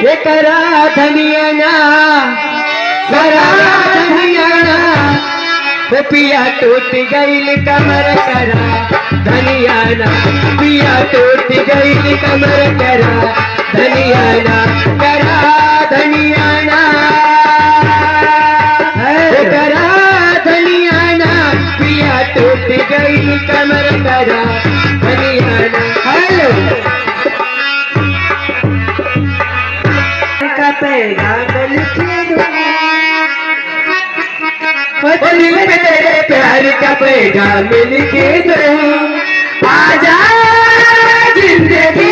ये करा धनियाना करा धनियाना वो पिया टूट गईल कमर करा धनियाना पिया टूट गईल कमर करा धनियाना करा धनियाना करा धनियाना पिया टूट गईल कमर करा धनियाना। हेलो पैगाम लिखे दो दिल में तेरे प्यार का पैगाम लिखे दो आजा जिंदगी